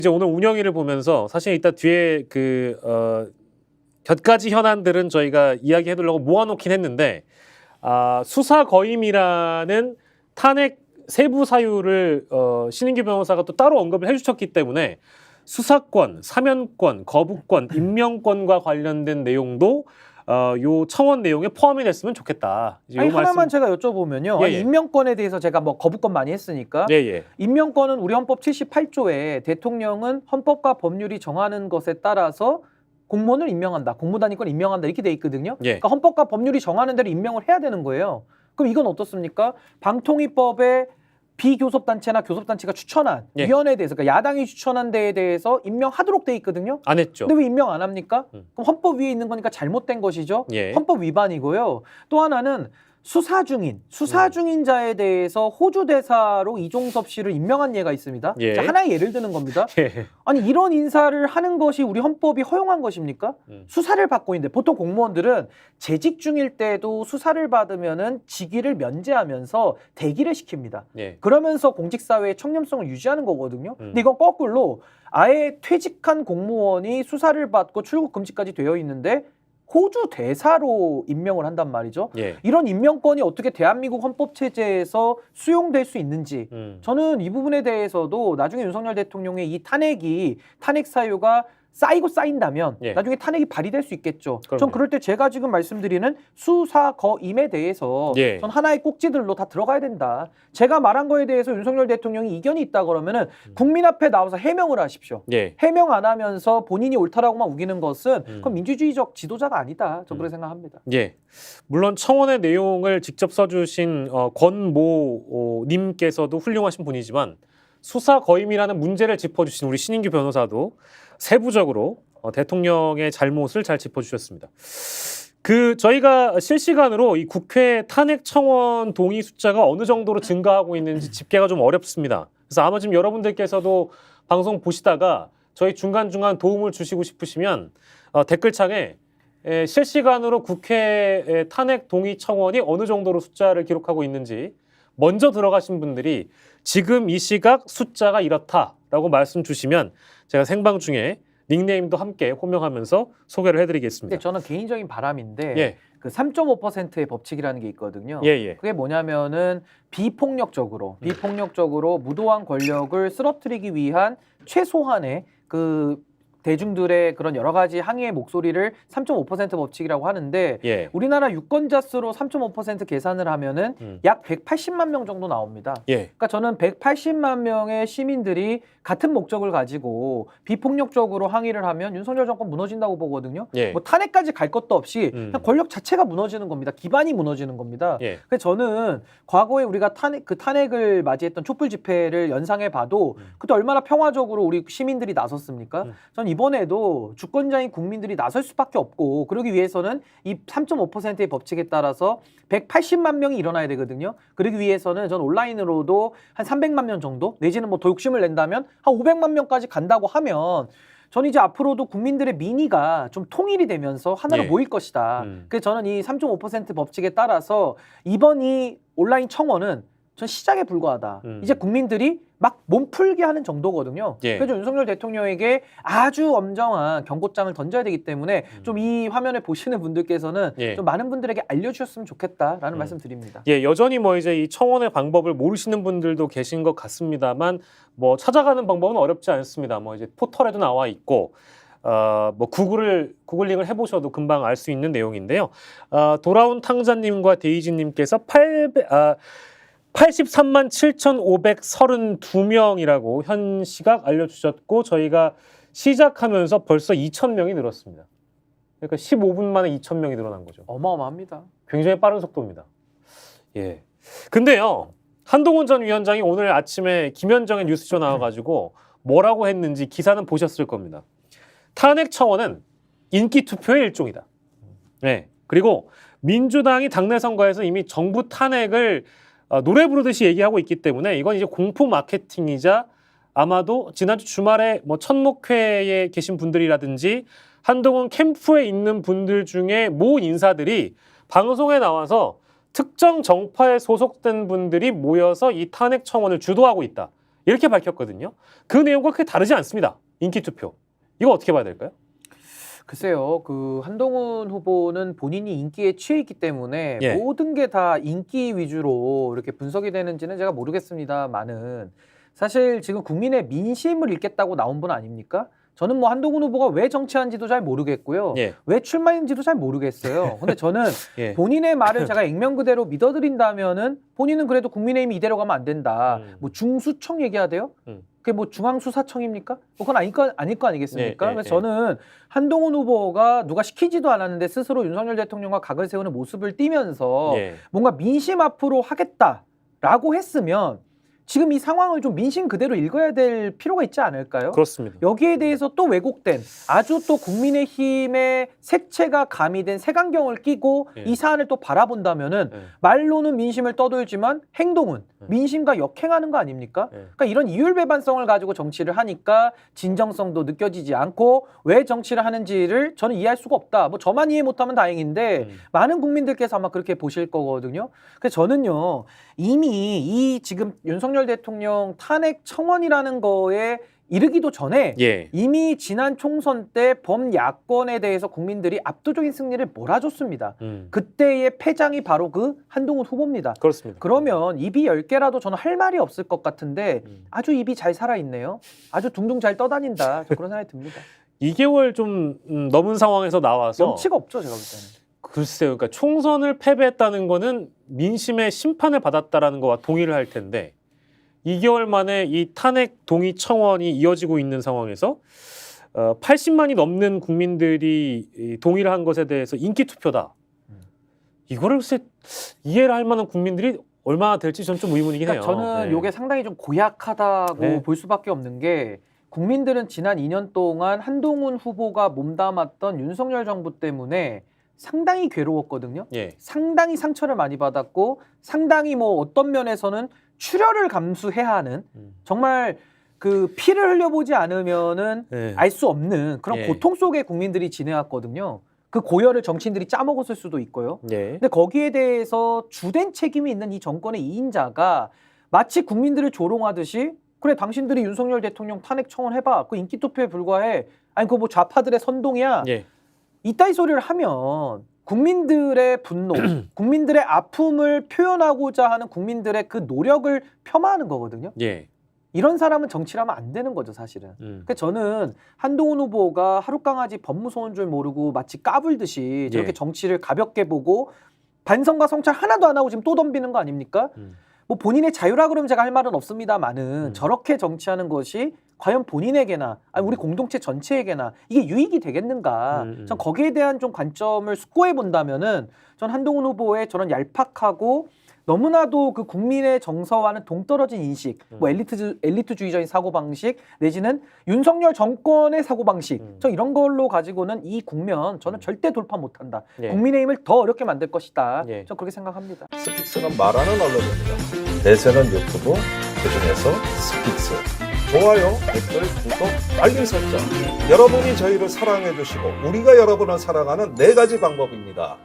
이제 오늘 운영위를 보면서 사실 이따 뒤에 몇 가지 현안들은 저희가 이야기해두려고 모아놓긴 했는데 수사 거임이라는 탄핵 세부 사유를 신인규 변호사가 또 따로 언급을 해주셨기 때문에 수사권, 사면권, 거부권, 임명권과 관련된 내용도 요 청원 내용에 포함이 됐으면 좋겠다. 아니, 하나만 제가 여쭤보면요. 예, 아니, 예. 임명권에 대해서 제가 뭐 거부권 많이 했으니까 예. 임명권은 우리 헌법 78조에 대통령은 헌법과 법률이 정하는 것에 따라서 공무원을 임명한다. 공무단위권 임명한다. 이렇게 돼 있거든요. 예. 그러니까 헌법과 법률이 정하는 대로 임명을 해야 되는 거예요. 그럼 이건 어떻습니까? 방통위법에 비교섭단체나 교섭단체가 추천한 예. 위원회에 대해서, 그러니까 야당이 추천한 데에 대해서 임명하도록 돼 있거든요. 안 했죠. 근데 왜 임명 안 합니까? 음. 그럼 헌법 위에 있는 거니까 잘못된 것이죠. 예. 헌법 위반이고요. 또 하나는 수사 중인 자에 대해서 호주 대사로 이종섭 씨를 임명한 예가 있습니다. 예. 자, 하나의 예를 드는 겁니다. 예. 아니, 이런 인사를 하는 것이 우리 헌법이 허용한 것입니까? 수사를 받고 있는데 보통 공무원들은 재직 중일 때도 수사를 받으면은 직위를 면제하면서 대기를 시킵니다. 예. 그러면서 공직사회의 청렴성을 유지하는 거거든요. 근데 이건 거꾸로 아예 퇴직한 공무원이 수사를 받고 출국 금지까지 되어 있는데 호주 대사로 임명을 한단 말이죠. 예. 이런 임명권이 어떻게 대한민국 헌법 체제에서 수용될 수 있는지 저는 이 부분에 대해서도 나중에 윤석열 대통령의 이 탄핵 사유가 쌓이고 쌓인다면 예. 나중에 탄핵이 발의될 수 있겠죠. 그럼요. 전 그럴 때 제가 지금 말씀드리는 수사 거임에 대해서 예. 전 하나의 꼭지들로 다 들어가야 된다. 제가 말한 거에 대해서 윤석열 대통령이 이견이 있다 그러면은 국민 앞에 나와서 해명을 하십시오. 예. 해명 안 하면서 본인이 옳다라고만 우기는 것은 그건 민주주의적 지도자가 아니다. 저는 그렇게 생각합니다. 예. 물론 청원의 내용을 직접 써주신 권모 님께서도 훌륭하신 분이지만 수사 거임이라는 문제를 짚어주신 우리 신인규 변호사도 세부적으로 대통령의 잘못을 잘 짚어주셨습니다. 저희가 실시간으로 이 국회 탄핵 청원 동의 숫자가 어느 정도로 증가하고 있는지 집계가 좀 어렵습니다. 그래서 아마 지금 여러분들께서도 방송 보시다가 저희 중간중간 도움을 주시고 싶으시면 댓글창에 실시간으로 국회 탄핵 동의 청원이 어느 정도로 숫자를 기록하고 있는지 먼저 들어가신 분들이 지금 이 시각 숫자가 이렇다라고 말씀 주시면 제가 생방 중에 닉네임도 함께 호명하면서 소개를 해드리겠습니다. 근데 저는 개인적인 바람인데 예. 그 3.5%의 법칙이라는 게 있거든요. 예. 그게 뭐냐면은 비폭력적으로 무도한 권력을 쓰러뜨리기 위한 최소한의 그 대중들의 그런 여러 가지 항의의 목소리를 3.5% 법칙이라고 하는데 예. 우리나라 유권자 수로 3.5% 계산을 하면은 약 180만 명 정도 나옵니다. 예. 그러니까 저는 180만 명의 시민들이 같은 목적을 가지고 비폭력적으로 항의를 하면 윤석열 정권 무너진다고 보거든요. 예. 뭐 탄핵까지 갈 것도 없이 그냥 권력 자체가 무너지는 겁니다. 기반이 무너지는 겁니다. 예. 그래서 저는 과거에 우리가 탄핵을 맞이했던 촛불 집회를 연상해 봐도 그때 얼마나 평화적으로 우리 시민들이 나섰습니까? 전 이번에도 주권자인 국민들이 나설 수밖에 없고 그러기 위해서는 이 3.5%의 법칙에 따라서 180만 명이 일어나야 되거든요. 그러기 위해서는 전 온라인으로도 한 300만 명 정도 내지는 뭐 더 욕심을 낸다면 한 500만 명까지 간다고 하면 저는 이제 앞으로도 국민들의 민의가 좀 통일이 되면서 하나로 예. 모일 것이다. 그래서 저는 이 3.5% 법칙에 따라서 이번 이 온라인 청원은 전 시작에 불과하다. 이제 국민들이 막 몸풀게 하는 정도거든요. 예. 그래서 윤석열 대통령에게 아주 엄정한 경고장을 던져야 되기 때문에 좀 이 화면에 보시는 분들께서는 예. 좀 많은 분들에게 알려주셨으면 좋겠다라는 말씀 드립니다. 예, 여전히 뭐 이제 이 청원의 방법을 모르시는 분들도 계신 것 같습니다만 뭐 찾아가는 방법은 어렵지 않습니다. 뭐 이제 포털에도 나와 있고 뭐 구글링을 해보셔도 금방 알 수 있는 내용인데요. 돌아온 탕자님과 데이지님께서 83만 7,532명이라고 현 시각 알려주셨고 저희가 시작하면서 벌써 2,000명이 늘었습니다. 그러니까 15분 만에 2,000명이 늘어난 거죠. 어마어마합니다. 굉장히 빠른 속도입니다. 예. 근데요, 한동훈 전 위원장이 오늘 아침에 김현정의 뉴스쇼 나와가지고 뭐라고 했는지 기사는 보셨을 겁니다. 탄핵 청원은 인기 투표의 일종이다. 네. 그리고 민주당이 당내 선거에서 이미 정부 탄핵을 노래 부르듯이 얘기하고 있기 때문에 이건 이제 공포 마케팅이자 아마도 지난주 주말에 뭐 천목회에 계신 분들이라든지 한동훈 캠프에 있는 분들 중에 모 인사들이 방송에 나와서 특정 정파에 소속된 분들이 모여서 이 탄핵 청원을 주도하고 있다. 이렇게 밝혔거든요. 그 내용과 크게 다르지 않습니다. 인기 투표. 이거 어떻게 봐야 될까요? 글쎄요, 그 한동훈 후보는 본인이 인기에 취해 있기 때문에 예. 모든 게 다 인기 위주로 이렇게 분석이 되는지는 제가 모르겠습니다만은 사실 지금 국민의 민심을 읽겠다고 나온 분 아닙니까? 저는 뭐 한동훈 후보가 왜 정치하는지도 잘 모르겠고요. 예. 왜 출마했는지도 잘 모르겠어요. 근데 저는 예. 본인의 말을 제가 액면 그대로 믿어드린다면은 본인은 그래도 국민의힘이 이대로 가면 안 된다. 뭐 중수청 얘기하대요? 그게 뭐 중앙수사청입니까? 뭐 그건 아닐 거 아니겠습니까? 네, 네, 그래서 저는 한동훈 후보가 누가 시키지도 않았는데 스스로 윤석열 대통령과 각을 세우는 모습을 띠면서 예. 뭔가 민심 앞으로 하겠다라고 했으면 지금 이 상황을 좀 민심 그대로 읽어야 될 필요가 있지 않을까요? 그렇습니다. 여기에 대해서 또 왜곡된 아주 또 국민의힘의 색채가 가미된 색안경을 끼고 예. 이 사안을 또 바라본다면은 예. 말로는 민심을 떠돌지만 행동은 민심과 역행하는 거 아닙니까? 예. 그러니까 이런 이율배반성을 가지고 정치를 하니까 진정성도 느껴지지 않고 왜 정치를 하는지를 저는 이해할 수가 없다. 뭐 저만 이해 못하면 다행인데 많은 국민들께서 아마 그렇게 보실 거거든요. 그래서 저는요 이미 이 지금 윤석열 대통령 탄핵 청원이라는 거에 이르기도 전에 예. 이미 지난 총선 때 범야권에 대해서 국민들이 압도적인 승리를 몰아줬습니다. 그때의 패장이 바로 그 한동훈 후보입니다. 그렇습니다. 그러면 입이 10개라도 저는 할 말이 없을 것 같은데 아주 입이 잘 살아있네요. 아주 둥둥 잘 떠다닌다. 저 그런 생각이 듭니다. 2개월 좀 넘은 상황에서 나와서 염치가 없죠, 제가 볼 때는. 글쎄요. 그러니까 총선을 패배했다는 거는 민심의 심판을 받았다라는 거와 동의를 할 텐데 2개월 만에 이 탄핵 동의 청원이 이어지고 있는 상황에서 80만이 넘는 국민들이 이 동의를 한 것에 대해서 인기 투표다. 이거를 글쎄 이해를 할 만한 국민들이 얼마나 될지 저는 좀 의문이긴 해요. 그러니까 저는 이게 상당히 좀 고약하다고 네. 볼 수밖에 없는 게 국민들은 지난 2년 동안 한동훈 후보가 몸담았던 윤석열 정부 때문에 상당히 괴로웠거든요. 예. 상당히 상처를 많이 받았고 상당히 뭐 어떤 면에서는 출혈을 감수해야 하는 정말 그 피를 흘려보지 않으면은 예. 알 수 없는 그런 예. 고통 속에 국민들이 지내왔거든요. 그 고열을 정치인들이 짜먹었을 수도 있고요. 예. 근데 거기에 대해서 주된 책임이 있는 이 정권의 2인자가 마치 국민들을 조롱하듯이 그래 당신들이 윤석열 대통령 탄핵 청원해봐. 그 인기투표에 불과해. 아니 그거 뭐 좌파들의 선동이야. 예. 이따위 소리를 하면 국민들의 분노, 국민들의 아픔을 표현하고자 하는 국민들의 그 노력을 폄하하는 거거든요. 예. 이런 사람은 정치를 하면 안 되는 거죠, 사실은. 그러니까 저는 한동훈 후보가 하룻강아지 법무소인 줄 모르고 마치 까불듯이 저렇게 예. 정치를 가볍게 보고 반성과 성찰 하나도 안 하고 지금 또 덤비는 거 아닙니까? 뭐 본인의 자유라 그러면 제가 할 말은 없습니다만은 저렇게 정치하는 것이 과연 본인에게나 아니 우리 공동체 전체에게나 이게 유익이 되겠는가? 전 거기에 대한 좀 관점을 숙고해 본다면은 전 한동훈 후보의 저런 얄팍하고 너무나도 그 국민의 정서와는 동떨어진 인식, 뭐 엘리트주의적인 사고방식 내지는 윤석열 정권의 사고방식, 저 이런 걸로 가지고는 이 국면 저는 절대 돌파 못한다. 예. 국민의힘을 더 어렵게 만들 것이다. 예. 저 그렇게 생각합니다. 스픽스는 말하는 언론입니다. 대세는 유튜브, 그중에서 스픽스. 좋아요, 댓글, 구독, 알림 설정. 여러분이 저희를 사랑해 주시고 우리가 여러분을 사랑하는 4가지 방법입니다.